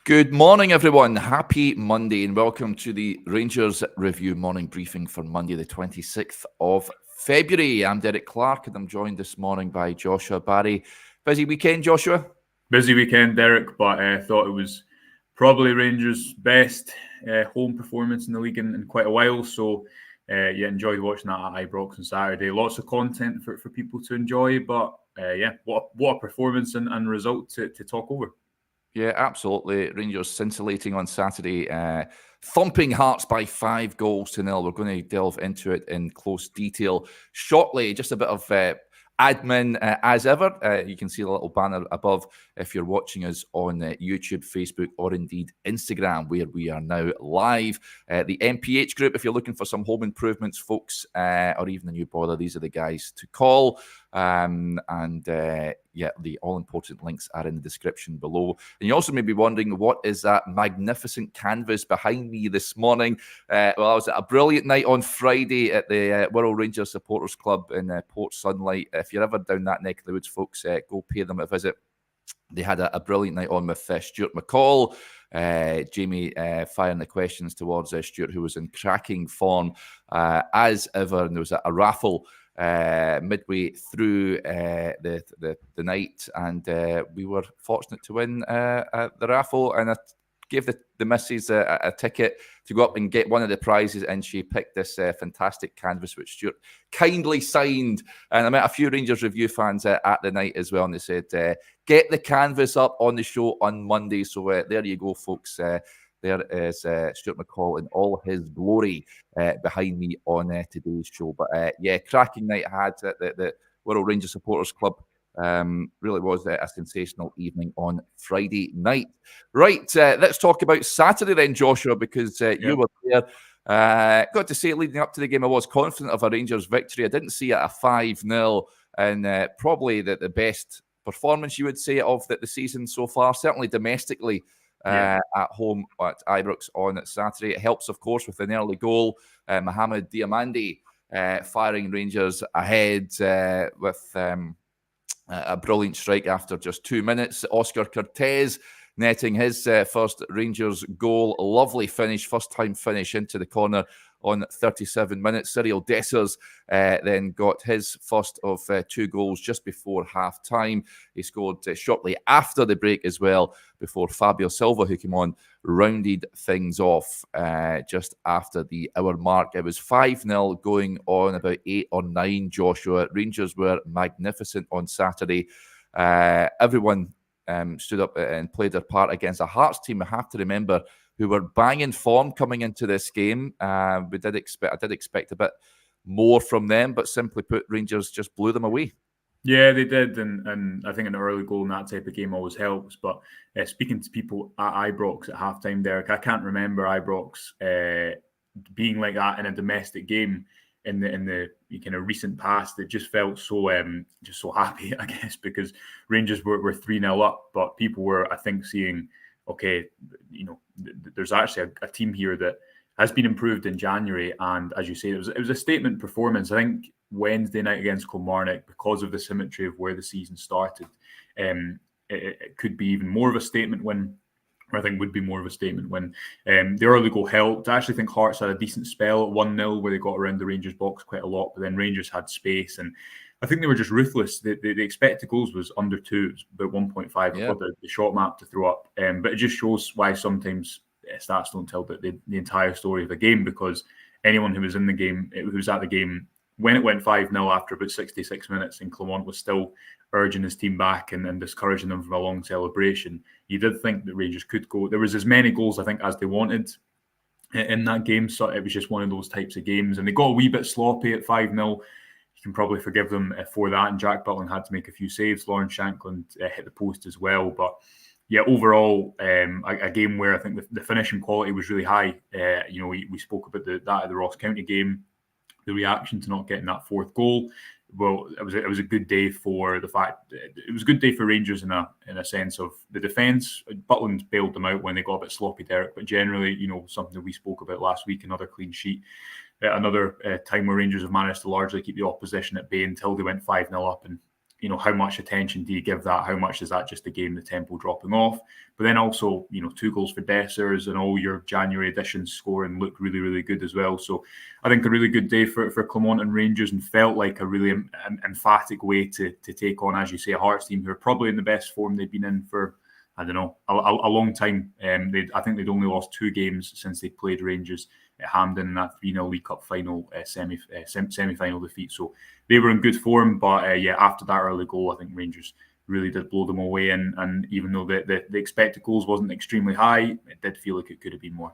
Good morning, everyone. Happy Monday and welcome to the Rangers Review morning briefing for Monday, the 26th of February. I'm Derek Clark and I'm joined this morning by Joshua Barry. Busy weekend, Joshua? Busy weekend, Derek, but I thought it was probably Rangers' best home performance in the league in quite a while. So, enjoyed watching that at Ibrox on Saturday. Lots of content for people to enjoy, but what a performance and result to talk over. Yeah, absolutely. Rangers scintillating on Saturday, thumping Hearts by 5-0. We're going to delve into it in close detail shortly. Just a bit of admin as ever. You can see the little banner above if you're watching us on YouTube, Facebook, or indeed Instagram, where we are now live. The MPH Group, if you're looking for some home improvements, folks, or even a new boiler, these are the guys to call. The all-important links are in the description below. And you also may be wondering, what is that magnificent canvas behind me this morning? I was at a brilliant night on Friday at the Wirral Rangers Supporters Club in Port Sunlight. If you're ever down that neck of the woods, folks, go pay them a visit. They had a brilliant night on with Stuart McCall. Jamie firing the questions towards Stuart, who was in cracking form as ever. And there was a raffle midway through the night, and we were fortunate to win the raffle, and I gave the missus a ticket to go up and get one of the prizes, and she picked this fantastic canvas which Stuart kindly signed. And I met a few Rangers Review fans at the night as well, and they said get the canvas up on the show on Monday. So there you go, folks. There is Stuart McCall in all his glory behind me on today's show. But cracking night I had at the Wirral Rangers Supporters Club. Really was a sensational evening on Friday night. Right, let's talk about Saturday then, Joshua, because you were there. Got to say, leading up to the game, I was confident of a Rangers victory. I didn't see it a 5-0, and probably the best performance, you would say, of the season so far, certainly domestically. At home at Ibrox on Saturday. It helps, of course, with an early goal. Mohamed Diomande firing Rangers ahead with a brilliant strike after just 2 minutes. Oscar Cortez netting his first Rangers goal. A lovely finish, first-time finish into the corner on 37 minutes. Cyril Dessers then got his first of 2 goals just before half-time. He scored shortly after the break as well, before Fabio Silva, who came on, rounded things off just after the hour mark. It was 5-0 going on about 8 or 9, Joshua. Rangers were magnificent on Saturday. Everyone stood up and played their part against a Hearts team, I have to remember, who were banging form coming into this game. I did expect a bit more from them, but simply put, Rangers just blew them away. Yeah, they did, and I think an early goal in that type of game always helps. But speaking to people at Ibrox at halftime, Derek, I can't remember Ibrox being like that in a domestic game in the kind of recent past. It just felt so happy, I guess, because Rangers were 3-0 up, but people were, I think, seeing, okay, there's actually a team here that has been improved in January, and as you say, it was a statement performance. I think Wednesday night against Kilmarnock, because of the symmetry of where the season started, it could be even more of a statement win. Or I think would be more of a statement when the early goal helped. I actually think Hearts had a decent spell at 1-0 where they got around the Rangers box quite a lot, but then Rangers had space, and I think they were just ruthless. The expected goals was under 2, it was about 1.5. Yeah. The shot map to throw up, but it just shows why sometimes stats don't tell the entire story of the game, because anyone who was in the game, who was at the game when it went 5-0 after about 66 minutes and Clement was still urging his team back and discouraging them from a long celebration, you did think that Rangers could go. There was as many goals, I think, as they wanted in that game. So it was just one of those types of games. And they got a wee bit sloppy at 5-0. You can probably forgive them for that. And Jack Butland had to make a few saves. Lawrence Shankland hit the post as well. But yeah, overall, a game where I think the finishing quality was really high. We spoke about that at the Ross County game, the reaction to not getting that 4th goal. Well, it was a good day for the fact it was a good day for Rangers in a sense of the defence. Butland bailed them out when they got a bit sloppy, Derek. But generally, something that we spoke about last week, another clean sheet, another time where Rangers have managed to largely keep the opposition at bay until they went 5-0 up and how much attention do you give that? How much is that just a game, the tempo dropping off? But then also, 2 goals for Dessers and all your January additions scoring look really, really good as well. So I think a really good day for Clermont and Rangers, and felt like a really emphatic way to take on, as you say, a Hearts team who are probably in the best form they've been in for, I don't know, a long time. I think they'd only lost 2 games since they played Rangers at Hampden in that 3-0 League Cup final semi-final defeat. So they were in good form, but after that early goal, I think Rangers really did blow them away. And even though the expected goals wasn't extremely high, it did feel like it could have been more.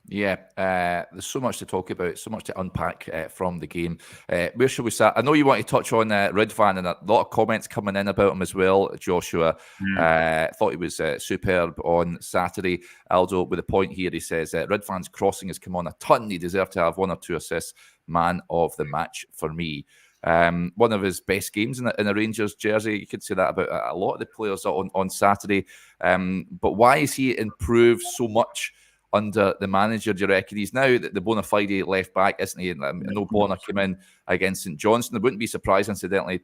Yeah, there's so much to talk about, so much to unpack from the game. Where should we start? I know you want to touch on Redvan, and a lot of comments coming in about him as well, Joshua. Thought he was superb on Saturday. Aldo, with a point here, he says, Redvan's crossing has come on a ton. He deserved to have 1 or 2 assists. Man of the match for me. One of his best games in a Rangers jersey. You could say that about a lot of the players on Saturday. But why has he improved so much under the manager, do you reckon? He's now the bona fide left back, isn't he? No Bonner came in against St Johnstone. I wouldn't be surprised, incidentally,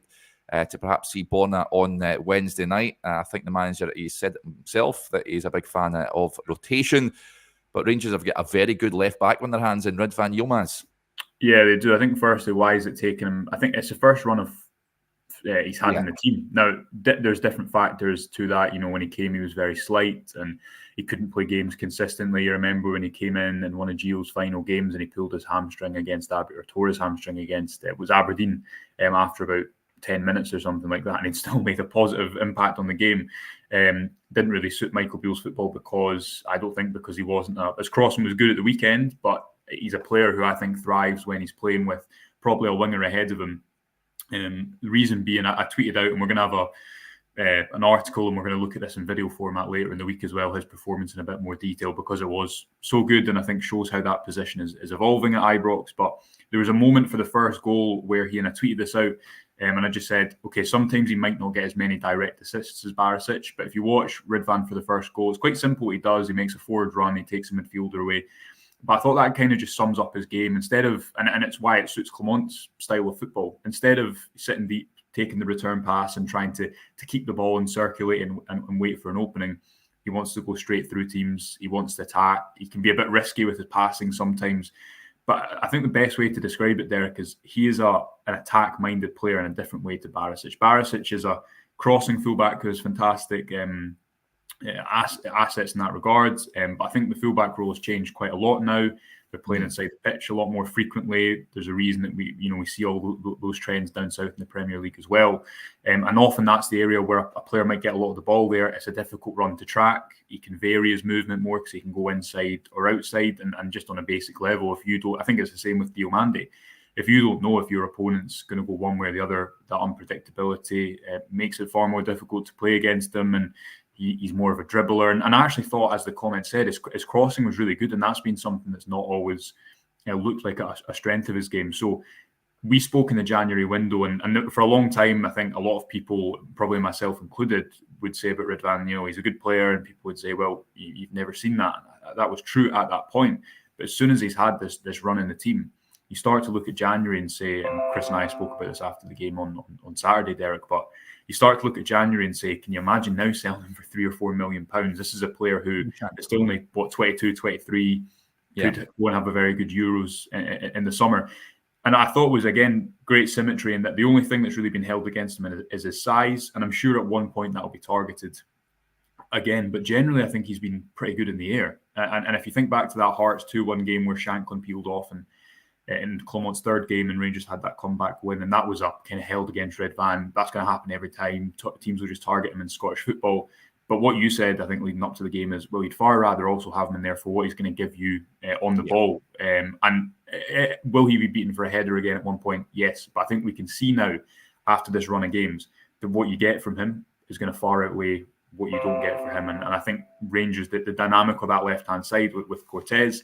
to perhaps see Bonner on Wednesday night. I think the manager, he said himself that he's a big fan of rotation. But Rangers have got a very good left back on their hands in Redvan Yilmaz. Yeah, they do. I think firstly, why is it taking him? I think it's the first run of he's had in the team. Now, there's different factors to that. When he came, he was very slight and he couldn't play games consistently. You remember when he came in one of Gio's final games and he pulled his hamstring against tore his hamstring against it was Aberdeen after about 10 minutes or something like that, and he'd still made a positive impact on the game. Didn't really suit Michael Beale's football because he wasn't his crossing was good at the weekend, but he's a player who I think thrives when he's playing with probably a winger ahead of him. The reason being, I tweeted out, and we're going to have an article, and we're going to look at this in video format later in the week as well, his performance in a bit more detail, because it was so good, and I think shows how that position is evolving at Ibrox. But there was a moment for the first goal where and I tweeted this out, and I just said, okay, sometimes he might not get as many direct assists as Barisic, but if you watch Redvan for the first goal, it's quite simple what he does. He makes a forward run, he takes a midfielder away. But I thought that kind of just sums up his game. Instead of, and it's why it suits Clermont's style of football, instead of sitting deep, taking the return pass and trying to keep the ball and circulate and wait for an opening, he wants to go straight through teams. He wants to attack. He can be a bit risky with his passing sometimes. But I think the best way to describe it, Derek, is he is an attack-minded player in a different way to Barisic. Barisic is a crossing fullback who has fantastic assets in that regard. But I think the fullback role has changed quite a lot now. They're playing inside the pitch a lot more frequently. There's a reason that we see all those trends down south in the Premier League as well. And often that's the area where a player might get a lot of the ball there. It's a difficult run to track. He can vary his movement more because he can go inside or outside. And just on a basic level, if you don't, I think it's the same with Diomande. If you don't know if your opponent's going to go one way or the other, that unpredictability makes it far more difficult to play against them. And he's more of a dribbler. And I actually thought, as the comment said, his crossing was really good. And that's been something that's not always looked like a strength of his game. So we spoke in the January window. And for a long time, I think a lot of people, probably myself included, would say about Redvan, he's a good player. And people would say, well, you've never seen that. That was true at that point. But as soon as he's had this run in the team, you start to look at January and say, and Chris and I spoke about this after the game on Saturday, Derek, but you start to look at January and say, can you imagine now selling him for £3 or £4 million? This is a player who is still only, 22, 23, could go and have a very good Euros in the summer. And I thought was, again, great symmetry in that the only thing that's really been held against him is his size. And I'm sure at one point that will be targeted again. But generally, I think he's been pretty good in the air. And if you think back to that Hearts 2-1 game where Shanklin peeled off and in Clermont's third game, and Rangers had that comeback win, and that was up kind of held against Redvan. That's going to happen every time. Teams will just target him in Scottish football. But what you said, I think, leading up to the game is, well, you'd far rather also have him in there for what he's going to give you on the ball. And will he be beaten for a header again at one point? Yes. But I think we can see now, after this run of games, that what you get from him is going to far outweigh what you don't get for him. And I think Rangers, the dynamic of that left-hand side with Cortez,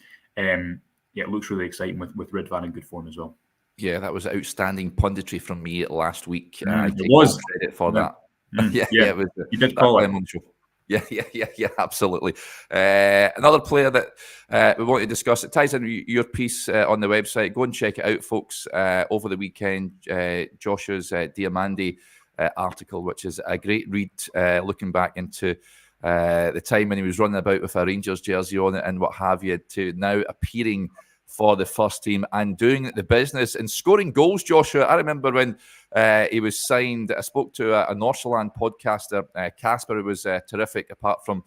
it looks really exciting with Redvan in good form as well. Yeah, that was outstanding punditry from me last week. I take all credit for that. It was. You did call it. Yeah, absolutely. Another player that we want to discuss, it ties in your piece on the website. Go and check it out, folks. Over the weekend, Joshua's Diomande article, which is a great read, looking back into the time when he was running about with a Rangers jersey on it and what have you, to now appearing for the first team and doing the business and scoring goals, Joshua. I remember when he was signed, I spoke to a Northland podcaster, Casper, who was terrific, apart from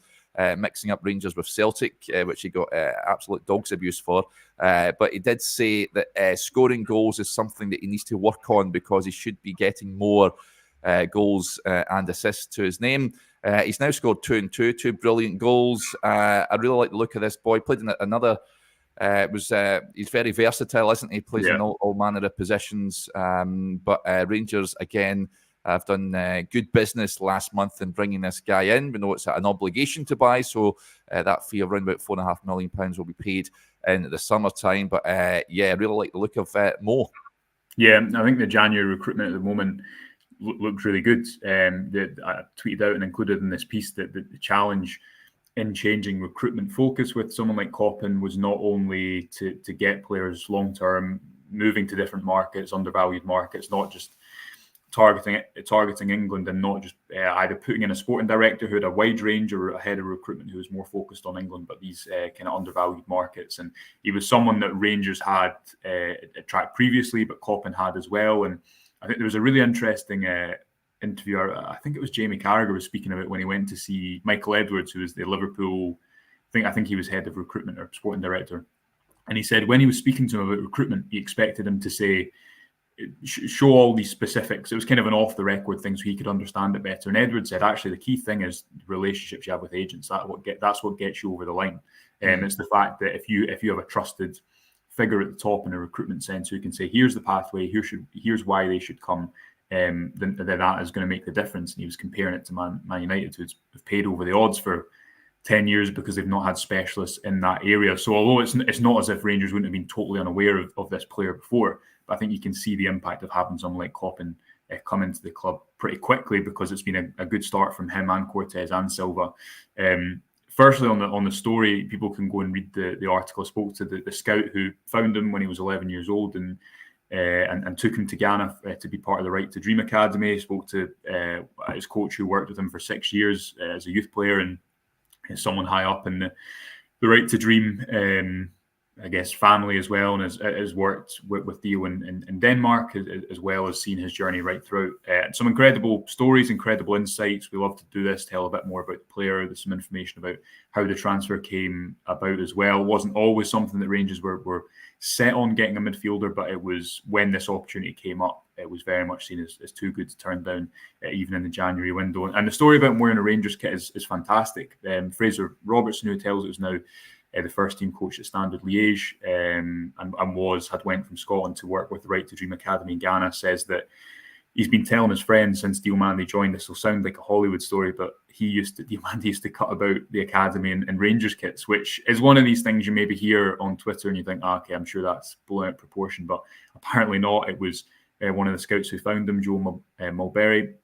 mixing up Rangers with Celtic, which he got absolute dog's abuse for. But he did say that scoring goals is something that he needs to work on because he should be getting more goals and assists to his name. He's now scored 2 and 2 brilliant goals. I really like the look of this boy. Played in another. He's very versatile, isn't he? Plays in all manner of positions. But Rangers again have done good business last month in bringing this guy in. We know it's an obligation to buy, so that fee of around about £4.5 million will be paid in the summertime. But I really like the look of Mo. Yeah, I think the January recruitment at the moment looks really good. I tweeted out and included in this piece that the challenge in changing recruitment focus with someone like Coppin was not only to get players long term, moving to different markets, undervalued markets, not just targeting England, and not just either putting in a sporting director who had a wide range or a head of recruitment who was more focused on England, but these kind of undervalued markets. And he was someone that Rangers had attracted previously, but Coppin had as well. And I think there was a really interesting interview. I think it was Jamie Carragher was speaking about when he went to see Michael Edwards, who was the Liverpool. I think he was head of recruitment or sporting director, and he said when he was speaking to him about recruitment, he expected him to say, show all these specifics. It was kind of an off the record thing so he could understand it better. And Edwards said, actually, the key thing is relationships you have with agents. That's what gets you over the line. It's the fact that if you have a trusted figure at the top in a recruitment sense who can say, here's the pathway, here's why they should come, then that is going to make the difference. And he was comparing it to Man United, who've paid over the odds for 10 years because they've not had specialists in that area. So although it's not as if Rangers wouldn't have been totally unaware of this player before, but I think you can see the impact of having someone like Coppin come into the club pretty quickly, because it's been a good start from him and Cortez and Silva. Firstly, on the story, people can go and read the article. I spoke to the scout who found him when he was 11 years old and took him to Ghana to be part of the Right to Dream Academy. Spoke to his coach who worked with him for 6 years as a youth player and someone high up in the Right to Dream, I guess, family as well, and has worked with Dio in Denmark, as well as seen his journey right throughout. Some incredible stories, incredible insights. We love to do this, tell a bit more about the player. There's some information about how the transfer came about as well. It wasn't always something that Rangers were set on getting a midfielder, but it was when this opportunity came up, it was very much seen as too good to turn down, even in the January window. And the story about him wearing a Rangers kit is fantastic. Fraser Robertson, who tells it, was now the first team coach at Standard Liège, and went from Scotland to work with the Right to Dream Academy in Ghana, says that he's been telling his friends since Diomande joined. This will sound like a Hollywood story, but Diomande used to cut about the academy in Rangers kits, which is one of these things you maybe hear on Twitter and you think, okay, I'm sure that's blown out of proportion, but apparently not. It was one of the scouts who found him, Joe Mulberry,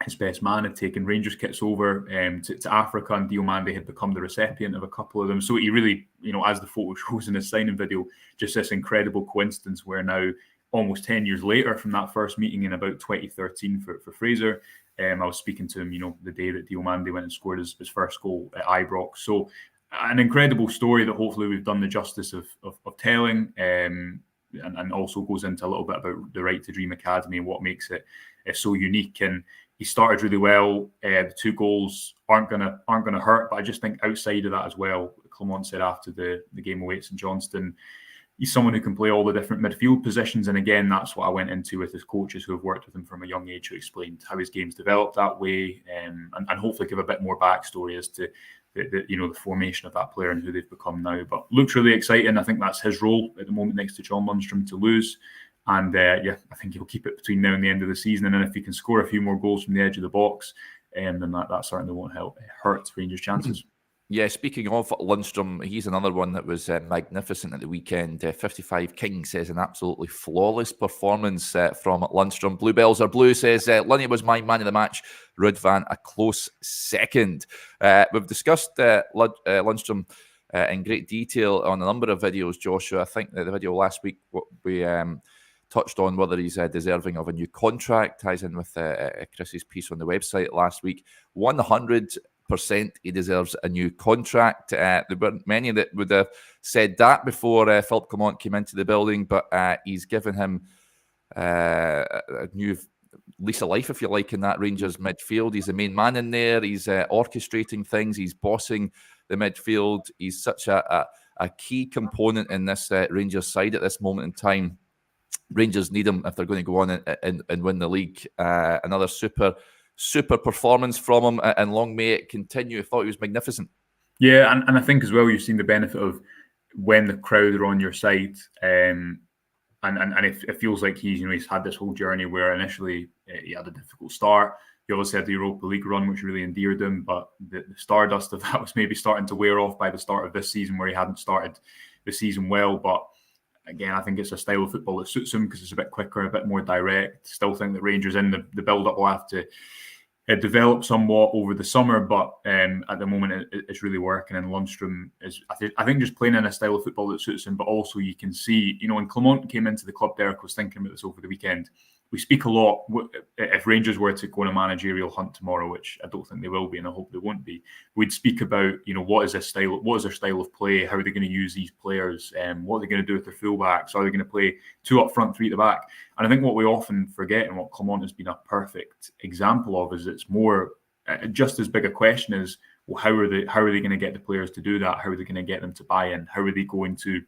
his best man, had taken Rangers kits over to Africa, and Diomande had become the recipient of a couple of them. So he really, as the photo shows in his signing video, just this incredible coincidence where now, almost 10 years later from that first meeting in about 2013 for Fraser, I was speaking to him, the day that Diomande went and scored his first goal at Ibrox. So an incredible story that hopefully we've done the justice of telling, and also goes into a little bit about the Right to Dream Academy and what makes it so unique. And he started really well. The 2 goals aren't gonna hurt, but I just think outside of that as well, Clement said after the game away at St Johnstone, he's someone who can play all the different midfield positions. And again, that's what I went into with his coaches who have worked with him from a young age, who explained how his game's developed that way, and hopefully give a bit more backstory as to the formation of that player and who they've become now. But looks really exciting. I think that's his role at the moment next to John Lundstram to lose. And I think he'll keep it between now and the end of the season. And then if he can score a few more goals from the edge of the box, then that certainly won't hurt Rangers' chances. Yeah, speaking of Lundstram, he's another one that was magnificent at the weekend. 55 King says an absolutely flawless performance from Lundstram. Bluebells are blue, says Lunny was my man of the match. Redvan a close second. We've discussed Lundstram in great detail on a number of videos, Joshua. I think the video last week we touched on whether he's deserving of a new contract, ties in with Chris's piece on the website last week. 100% he deserves a new contract. There weren't many that would have said that before Philippe Clement came into the building, but he's given him a new lease of life, if you like, in that Rangers midfield. He's the main man in there. He's orchestrating things. He's bossing the midfield. He's such a key component in this Rangers side at this moment in time. Rangers need him if they're going to go on and win the league. Another super performance from him, and long may it continue. I thought he was magnificent. Yeah, and I think as well you've seen the benefit of when the crowd are on your side. And it feels like he's had this whole journey where initially he had a difficult start. He obviously had the Europa League run, which really endeared him, but the stardust of that was maybe starting to wear off by the start of this season, where he hadn't started the season well. But again, I think it's a style of football that suits him because it's a bit quicker, a bit more direct. Still think that Rangers in the build-up will have to develop somewhat over the summer, but at the moment it's really working. And Lundstram is, I think, just playing in a style of football that suits him. But also you can see, when Clement came into the club, Derek was thinking about this over the weekend. We speak a lot, if Rangers were to go on a managerial hunt tomorrow, which I don't think they will be, and I hope they won't be, we'd speak about, what is their style of play, how are they going to use these players, what are they going to do with their fullbacks, are they going to play 2 up front, 3 at the back? And I think what we often forget, and what Clement has been a perfect example of, is it's more just as big a question as, well, how are they going to get the players to do that? How are they going to get them to buy in? How are they going to,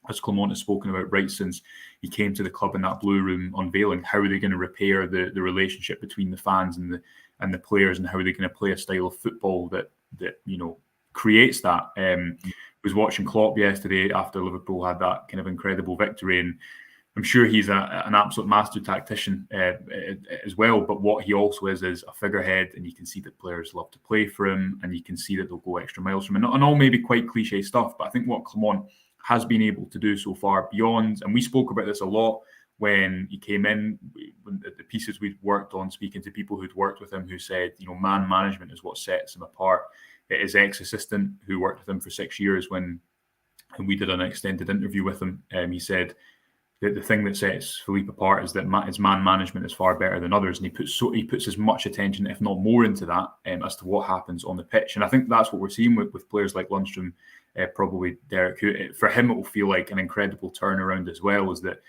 as Clement has spoken about right since he came to the club in that blue room unveiling, how are they going to repair the relationship between the fans and the players, and how are they going to play a style of football that creates that? I was watching Klopp yesterday after Liverpool had that kind of incredible victory, and I'm sure he's an absolute master tactician as well. But what he also is a figurehead, and you can see that players love to play for him, and you can see that they'll go extra miles for him. And all maybe quite cliche stuff, but I think what Clement has been able to do so far beyond, and we spoke about this a lot when he came in, when the pieces we'd worked on, speaking to people who'd worked with him, who said, man management is what sets him apart. His ex-assistant who worked with him for 6 years, when we did an extended interview with him, he said that the thing that sets Philippe apart is that his man management is far better than others, and he puts as much attention, if not more, into that as to what happens on the pitch. And I think that's what we're seeing with players like Lundstram, probably Derek, who for him it will feel like an incredible turnaround as well, is that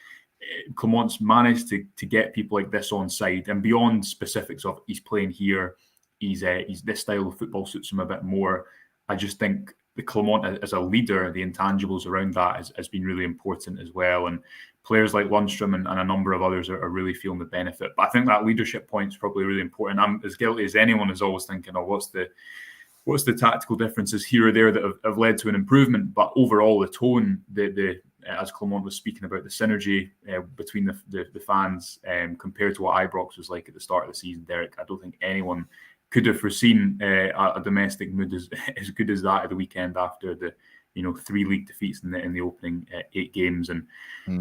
Clement's managed to get people like this on side, and beyond specifics of he's playing here, he's this style of football suits him a bit more. I just think the Clement as a leader, the intangibles around that has been really important as well. And players like Lundstram and a number of others are really feeling the benefit. But I think that leadership point is probably really important. I'm as guilty as anyone is always thinking, what's the tactical differences here or there that have led to an improvement. But overall, the tone, as Clement was speaking about, the synergy between the fans compared to what Ibrox was like at the start of the season, Derek, I don't think anyone could have foreseen a domestic mood as good as that at the weekend after the 3 league defeats in the opening 8 games and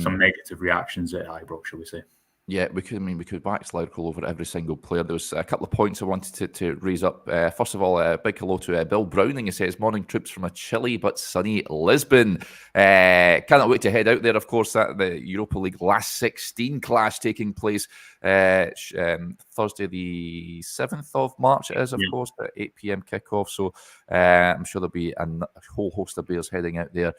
some negative reactions at Ibrox, shall we say. Yeah, we could wax lyrical over every single player. There was a couple of points I wanted to raise up. First of all, a big hello to Bill Browning. He says, morning troops from a chilly but sunny Lisbon. Cannot wait to head out there, of course, at the Europa League last 16 clash taking place Thursday the 7th of March, it is, of course, at 8 p.m. kickoff. So I'm sure there'll be a whole host of Bears heading out there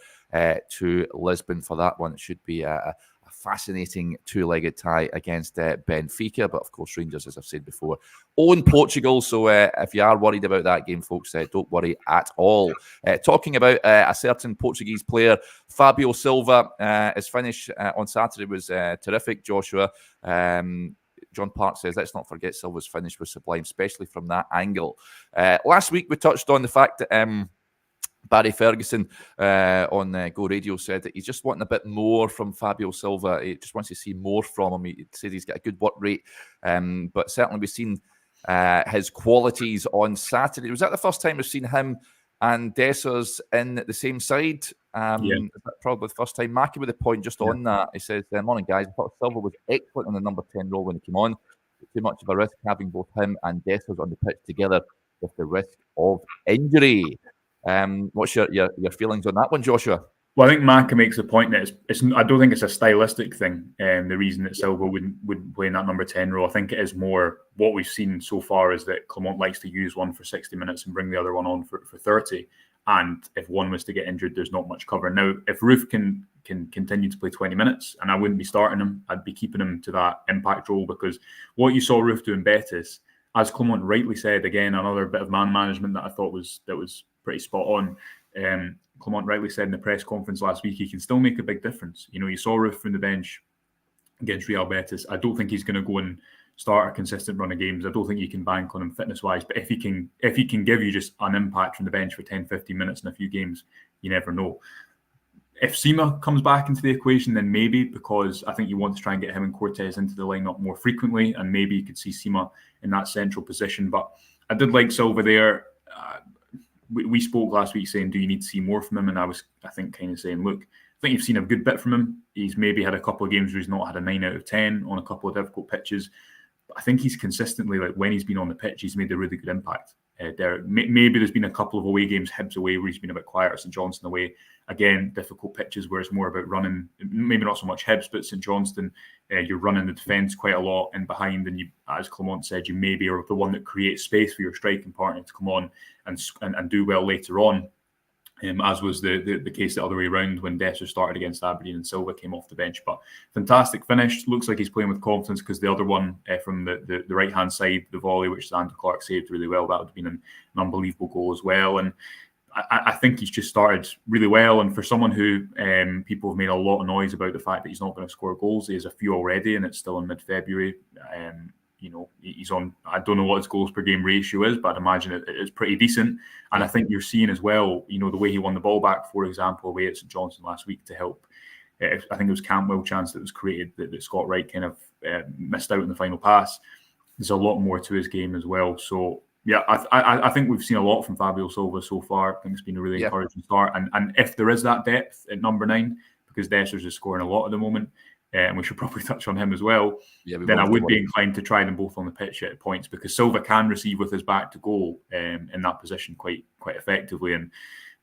to Lisbon for that one. It should be a fascinating 2-legged tie against Benfica, but of course Rangers, as I've said before, own Portugal, so if you are worried about that game, folks, don't worry at all. Talking about a certain Portuguese player, Fabio Silva, his finish on Saturday was terrific, Joshua. John Park says, let's not forget Silva's finish was sublime, especially from that angle. Last week we touched on the fact that Barry Ferguson on Go Radio said that he's just wanting a bit more from Fabio Silva. He just wants to see more from him. He said he's got a good work rate, but certainly we've seen his qualities on Saturday. Was that the first time we've seen him and Dessers in the same side? Probably the first time. Mackie with a point just on that. He says, morning guys, I thought Silva was excellent in the number 10 role when he came on. Too much of a risk having both him and Dessers on the pitch together with the risk of injury. What's your feelings on that one, Joshua? Well, I think Maka makes the point that it's I don't think it's a stylistic thing. The reason that Silva wouldn't play in that number 10 role, I think it is more what we've seen so far is that Clement likes to use one for 60 minutes and bring the other one on for 30. And if one was to get injured, there's not much cover. Now, if Roof can continue to play 20 minutes, and I wouldn't be starting him, I'd be keeping him to that impact role, because what you saw Roof do in Betis, as Clement rightly said, again, another bit of man management that I thought was pretty spot on. Clement rightly said in the press conference last week, he can still make a big difference. You saw Roof from the bench against Real Betis. I don't think he's going to go and start a consistent run of games. I don't think you can bank on him fitness-wise. But if he can give you just an impact from the bench for 10, 15 minutes in a few games, you never know. If Sima comes back into the equation, then maybe, because I think you want to try and get him and Cortez into the lineup more frequently, and maybe you could see Sima in that central position. But I did like Silva there. We spoke last week saying, do you need to see more from him? And I think, kind of saying, look, I think you've seen a good bit from him. He's maybe had a couple of games where he's not had a 9 out of 10 on a couple of difficult pitches. But I think he's consistently, like when he's been on the pitch, he's made a really good impact. Maybe there's been a couple of away games, Hibs away, where he's been a bit quieter, St Johnstone away. Again, difficult pitches where it's more about running, maybe not so much Hibs, but St Johnstone, you're running the defence quite a lot in behind, and you, as Clement said, you maybe are the one that creates space for your striking partner to come on and do well later on, as was the case the other way around when Dessers started against Aberdeen and Silva came off the bench. But fantastic finish. Looks like he's playing with confidence, because the other one from the right-hand side, the volley, which Xander Clark saved really well, that would have been an unbelievable goal as well. And I think he's just started really well. And for someone who people have made a lot of noise about the fact that he's not going to score goals, he has a few already, and it's still in mid-February. He's on, I don't know what his goals per game ratio is, but I'd imagine it's pretty decent. And I think you're seeing as well, the way he won the ball back, for example, away at St Johnstone last week to help. I think it was Campbell chance that was created that Scott Wright kind of missed out in the final pass. There's a lot more to his game as well. So, yeah, I think we've seen a lot from Fabio Silva so far. I think it's been a really encouraging start. And if there is that depth at number 9, because Dessers is scoring a lot at the moment, and we should probably touch on him as well, then I would be inclined to try them both on the pitch at points, because Silva can receive with his back to goal in that position quite effectively. And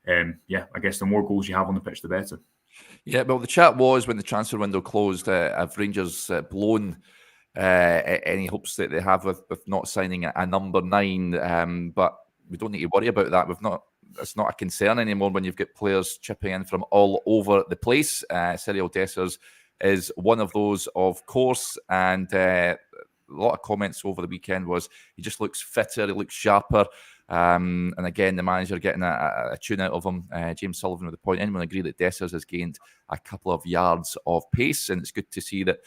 I guess the more goals you have on the pitch, the better. Yeah, well, the chat was when the transfer window closed, have Rangers blown any hopes that they have with not signing a number 9? But we don't need to worry about that. It's not a concern anymore when you've got players chipping in from all over the place. Cyril Dessers is one of those, of course, and a lot of comments over the weekend was he just looks fitter, he looks sharper, and again the manager getting a tune out of him. James Sullivan with the point. Anyone agree that Dessers has gained a couple of yards of pace, and it's good to see that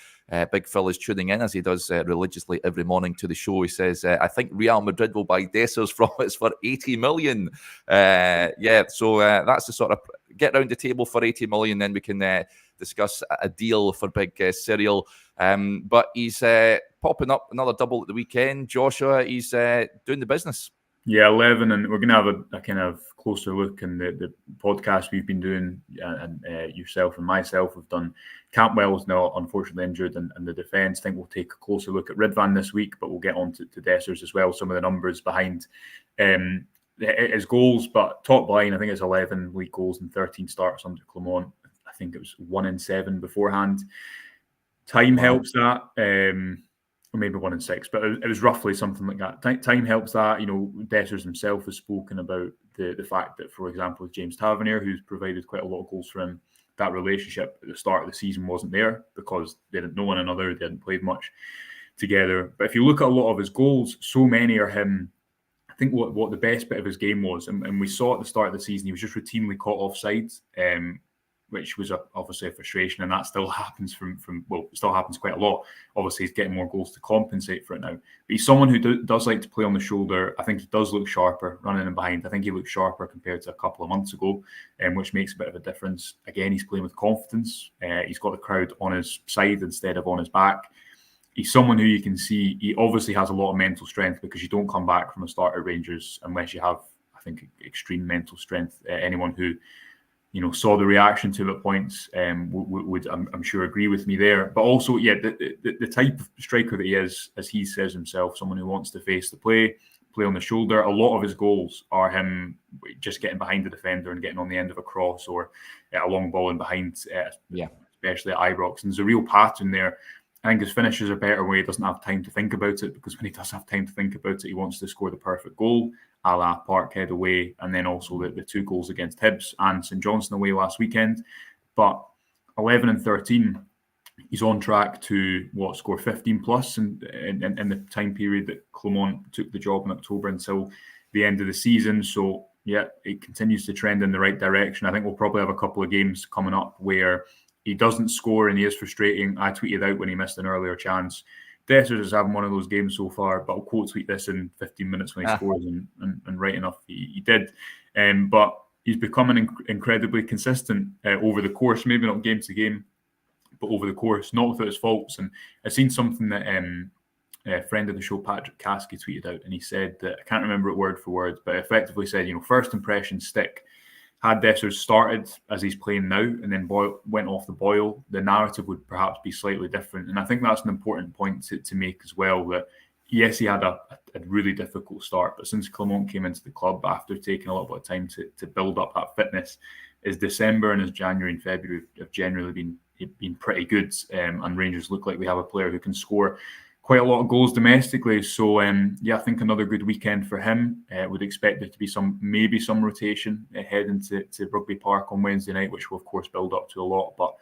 Big Phil is tuning in, as he does religiously every morning to the show. He says, I think Real Madrid will buy Dessers from us for 80 million. So that's the sort of get round the table for 80 million, then we can discuss a deal for big Cyril. But he's popping up another double at the weekend. Joshua, he's doing the business. Yeah, 11, and we're going to have a kind of closer look in the podcast we've been doing, and yourself and myself have done. Campbell's now unfortunately injured, and the defence. I think we'll take a closer look at Redvan this week, but we'll get on to Dessers as well, some of the numbers behind his goals. But top line, I think it's 11 league goals and 13 starts under Clement. I think it was 1 in 7 beforehand. Time helps that. Or maybe 1 in 6, but it was roughly something like that. Time helps that. Dessers himself has spoken about the fact that, for example, with James Tavernier, who's provided quite a lot of goals for him, that relationship at the start of the season wasn't there because they didn't know one another, they hadn't played much together. But if you look at a lot of his goals, so many are him. I think what the best bit of his game was, and we saw at the start of the season, he was just routinely caught offside, which was obviously a frustration, and that still happens it still happens quite a lot. Obviously, he's getting more goals to compensate for it now. But he's someone who does like to play on the shoulder. I think he does look sharper running in behind. I think he looks sharper compared to a couple of months ago, which makes a bit of a difference. Again, he's playing with confidence. He's got the crowd on his side instead of on his back. He's someone who you can see, he obviously has a lot of mental strength, because you don't come back from a start at Rangers unless you have, I think, extreme mental strength. Anyone who saw the reaction to the points would I'm sure agree with me there. But also, the type of striker that he is, as he says himself, someone who wants to face the play on the shoulder. A lot of his goals are him, just getting behind the defender and getting on the end of a cross or a long ball in behind, especially at Ibrox. And there's a real pattern there. I think his finishes are better when he doesn't have time to think about it, because when he does have time to think about it, he wants to score the perfect goal, a la Parkhead away, and then also the 2 goals against Hibs and St Johnstone away last weekend. But 11 and 13, he's on track to score 15 plus in the time period that Clement took the job in October until the end of the season. So yeah, it continues to trend in the right direction. I think we'll probably have a couple of games coming up where he doesn't score and he is frustrating. I tweeted out when he missed an earlier chance, Dessers is having one of those games so far, but I'll quote tweet this in 15 minutes when he scores, and right enough, he did. But he's becoming incredibly consistent over the course, maybe not game to game, but over the course, not without his faults. And I've seen something that a friend of the show, Patrick Caskey, tweeted out, and he said that, I can't remember it word for word, but effectively said, first impressions stick. Had Dessers started as he's playing now and then went off the boil, the narrative would perhaps be slightly different. And I think that's an important point to make as well, that yes, he had a really difficult start, but since Clement came into the club after taking a little bit of time to build up that fitness, his December and his January and February have generally been pretty good. And Rangers look like they have a player who can score quite a lot of goals domestically. So I think another good weekend for him. Would expect there to be maybe some rotation heading to Rugby Park on Wednesday night, which will of course build up to a lot. But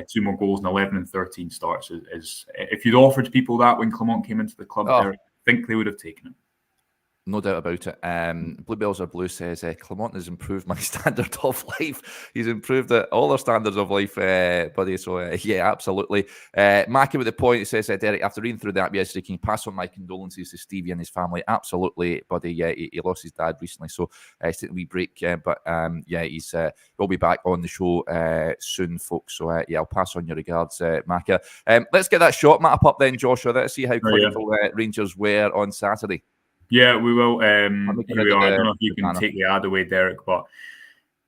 2 more goals and 11 and 13 starts is if you'd offered people that when Clement came into the club, I think they would have taken it. No doubt about it. Bluebells Are Blue says, Clement has improved my standard of life. He's improved all our standards of life, buddy. So, yeah, absolutely. Mackie with the point, he says, Derek, after reading through that yesterday, can you pass on my condolences to Stevie and his family? Absolutely, buddy. Yeah, he lost his dad recently, so he's taking a wee break. But, he's will be back on the show soon, folks. So, I'll pass on your regards, Mackie. Let's get that shot map up then, Joshua. Let's see how clinical Rangers were on Saturday. Yeah, we will. Here we are. I don't know if you can take the ad away, Derek, but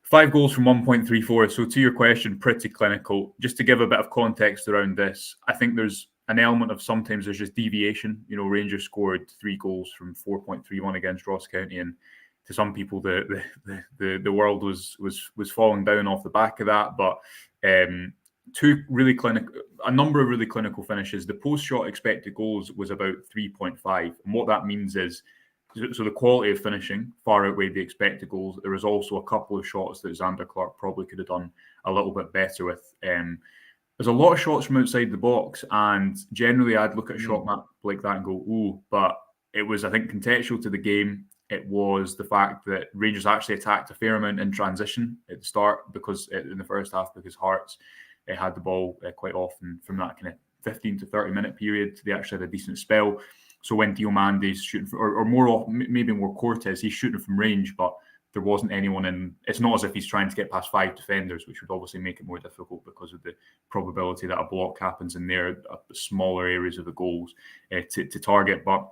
5 goals from 1.34. So to your question, pretty clinical. Just to give a bit of context around this, I think there's an element of sometimes there's just deviation. Rangers scored 3 goals from 4.31 against Ross County, and to some people, the world was falling down off the back of that. But a number of really clinical finishes. The post-shot expected goals was about 3.5. And what that means is, so the quality of finishing far outweighed the expected goals. There was also a couple of shots that Xander Clark probably could have done a little bit better with. There's a lot of shots from outside the box, and generally I'd look at a shot map like that and go, ooh, but it was, I think, contextual to the game. It was the fact that Rangers actually attacked a fair amount in transition at the start, because in the first half, because Hearts had the ball quite often from that kind of 15 to 30 minute period. They actually had a decent spell. So when Diomande's shooting, maybe more Cortez, he's shooting from range, but there wasn't anyone in. It's not as if he's trying to get past 5 defenders, which would obviously make it more difficult because of the probability that a block happens in there, smaller areas of the goals to target. But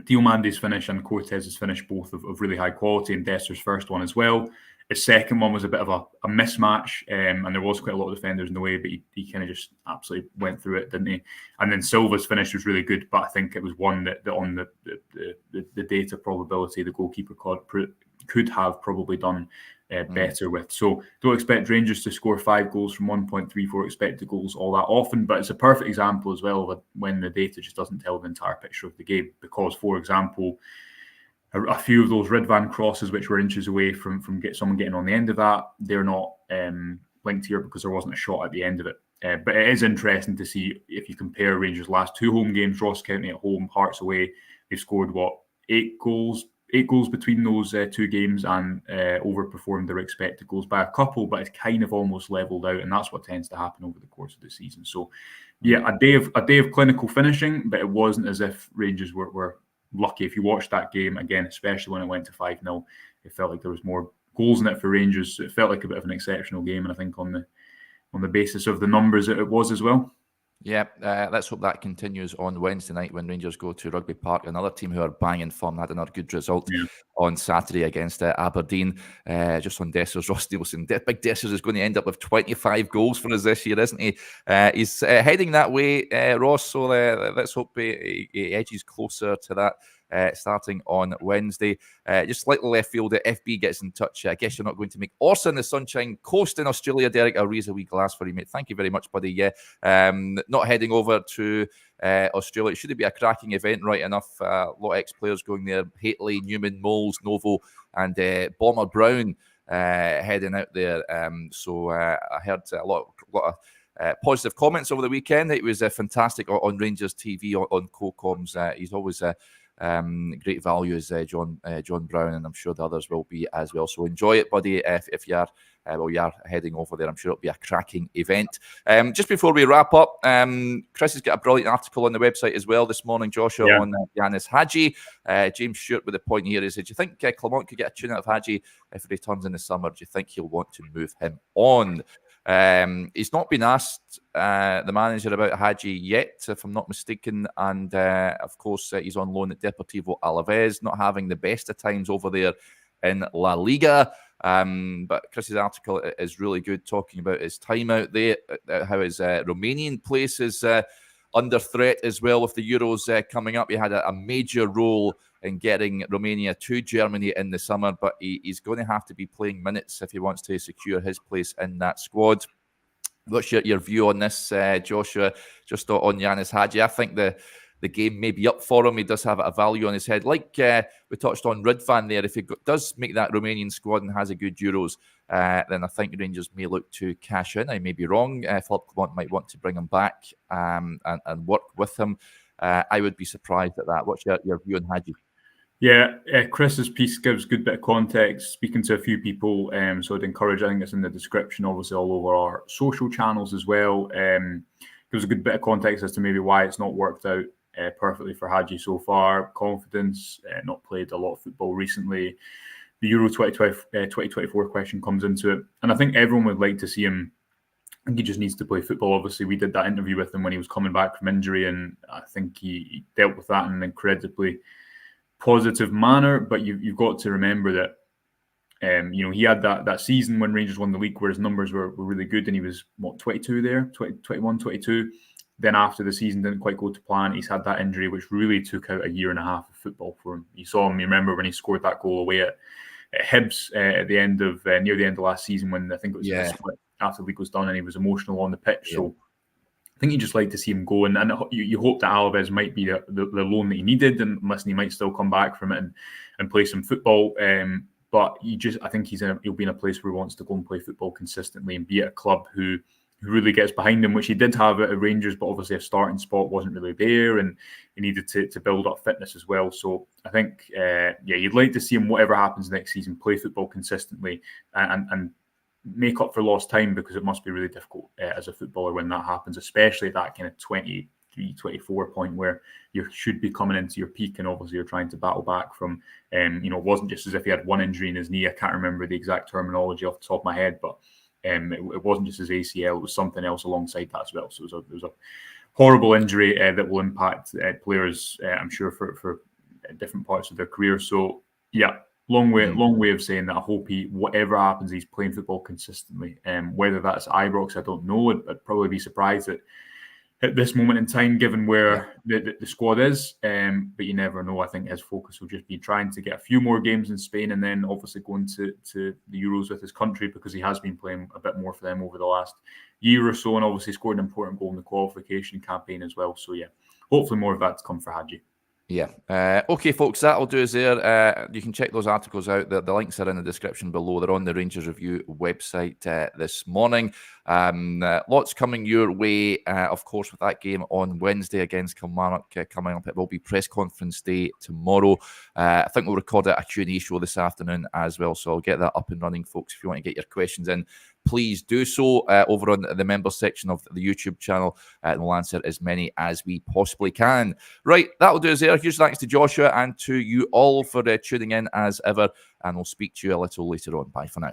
Diomande's finish and Cortez's finish, both of really high quality, and Desser's first one as well. His second one was a bit of a mismatch, and there was quite a lot of defenders in the way, but he kind of just absolutely went through it, didn't he? And then Silva's finish was really good, but I think it was one that on the data probability, the goalkeeper could have probably done better with. So don't expect Rangers to score 5 goals from 1.34 expected goals all that often, but it's a perfect example as well of when the data just doesn't tell the entire picture of the game. Because, for example, a few of those Redvan crosses, which were inches away from someone getting on the end of that, they're not linked here because there wasn't a shot at the end of it. But it is interesting to see, if you compare Rangers' last 2 home games, Ross County at home, Hearts away, they've scored, 8 goals between those 2 games, and overperformed their expected goals by a couple, but it's kind of almost leveled out, and that's what tends to happen over the course of the season. So, yeah, a day of clinical finishing, but it wasn't as if Rangers were lucky. If you watched that game again, especially when it went to 5-0, it felt like there was more goals in it for Rangers. It felt like a bit of an exceptional game, and I think on the basis of the numbers it was as well. Yeah, let's hope that continues on Wednesday night when Rangers go to Rugby Park. Another team who are banging form had another good result on Saturday against Aberdeen. Just on Dessers, Ross Nielsen. Big Dessers is going to end up with 25 goals for us this year, isn't he? He's heading that way, Ross, so let's hope he edges closer to that starting on Wednesday. Just slightly left field, FB gets in touch. I guess you're not going to make Orsa in the Sunshine Coast in Australia, Derek. I'll raise a wee glass for you, mate. Thank you very much, buddy. Yeah, not heading over to Australia. It should be a cracking event, right enough. A lot of ex-players going there. Haitley, Newman, Moles, Novo, and Bomber Brown heading out there. So I heard a lot of positive comments over the weekend. It was fantastic on Rangers TV on co-coms. He's always great value as John Brown, and I'm sure the others will be as well. So enjoy it, buddy. If you are you are heading over there, I'm sure it'll be a cracking event. Just before we wrap up, Chris has got a brilliant article on the website as well this morning, Joshua, on Ianist Hagi. James Stewart with the point here is, do you think Clement could get a tune out of Hagi if he returns in the summer? Do you think he'll want to move him on? He's not been asked, the manager, about Hagi yet, if I'm not mistaken, and of course he's on loan at Deportivo Alaves, not having the best of times over there in La Liga. But Chris's article is really good, talking about his time out there, how his Romanian place is under threat as well with the Euros coming up. He had a major role in getting Romania to Germany in the summer, but he's going to have to be playing minutes if he wants to secure his place in that squad. What's your view on this, Joshua, just on Ianist Hagi? I think the game may be up for him. He does have a value on his head. Like we touched on Redvan there, if he does make that Romanian squad and has a good Euros, then I think Rangers may look to cash in. I may be wrong. Philip Clement might want to bring him back and work with him. I would be surprised at that. What's your view on Hagi? Yeah, Chris's piece gives a good bit of context, speaking to a few people, so I'd encourage, I think it's in the description, obviously all over our social channels as well. Gives a good bit of context as to maybe why it's not worked out perfectly for Hagi so far. Confidence, not played a lot of football recently. The Euro 2024 question comes into it, and I think everyone would like to see him. I think he just needs to play football. Obviously, we did that interview with him when he was coming back from injury, and I think he dealt with that in an incredibly positive manner. But you've got to remember that he had that season when Rangers won the league where his numbers were really good, and he was 22 there, 21, 22. Then after the season didn't quite go to plan, he's had that injury which really took out a year and a half of football for him. You saw him, you remember when he scored that goal away at Hibs at the end of near the end of last season, when I think it was a split after the league was done, and he was emotional on the pitch. So I think you just like to see him go, and you hope that Alaves might be the loan that he needed, and listen, he might still come back from it and play some football. But I think he'll be in a place where he wants to go and play football consistently and be at a club who really gets behind him, which he did have at Rangers, but obviously a starting spot wasn't really there, and he needed to build up fitness as well. So I think, you'd like to see him, whatever happens next season, play football consistently and make up for lost time, because it must be really difficult as a footballer when that happens, especially at that kind of 23, 24 point where you should be coming into your peak, and obviously you're trying to battle back from, it wasn't just as if he had one injury in his knee. I can't remember the exact terminology off the top of my head, but it wasn't just his ACL, it was something else alongside that as well. So it was a horrible injury that will impact players, I'm sure, for different parts of their career. So, long way of saying that I hope whatever happens, he's playing football consistently. Whether that's Ibrox, I don't know. I'd probably be surprised at this moment in time, given where the squad is. But you never know. I think his focus will just be trying to get a few more games in Spain, and then obviously going to the Euros with his country, because he has been playing a bit more for them over the last year or so, and obviously scored an important goal in the qualification campaign as well. So hopefully more of that to come for Hagi. Okay, folks, that'll do us there. You can check those articles out. The links are in the description below. They're on the Rangers Review website this morning. Lots coming your way, of course, with that game on Wednesday against Kilmarnock coming up. It will be press conference day tomorrow. I think we'll record a Q&A show this afternoon as well, so I'll get that up and running, folks. If you want to get your questions in, please do so over on the members section of the YouTube channel, and we'll answer as many as we possibly can. Right, that'll do us there. Huge thanks to Joshua and to you all for tuning in as ever, and we'll speak to you a little later on. Bye for now.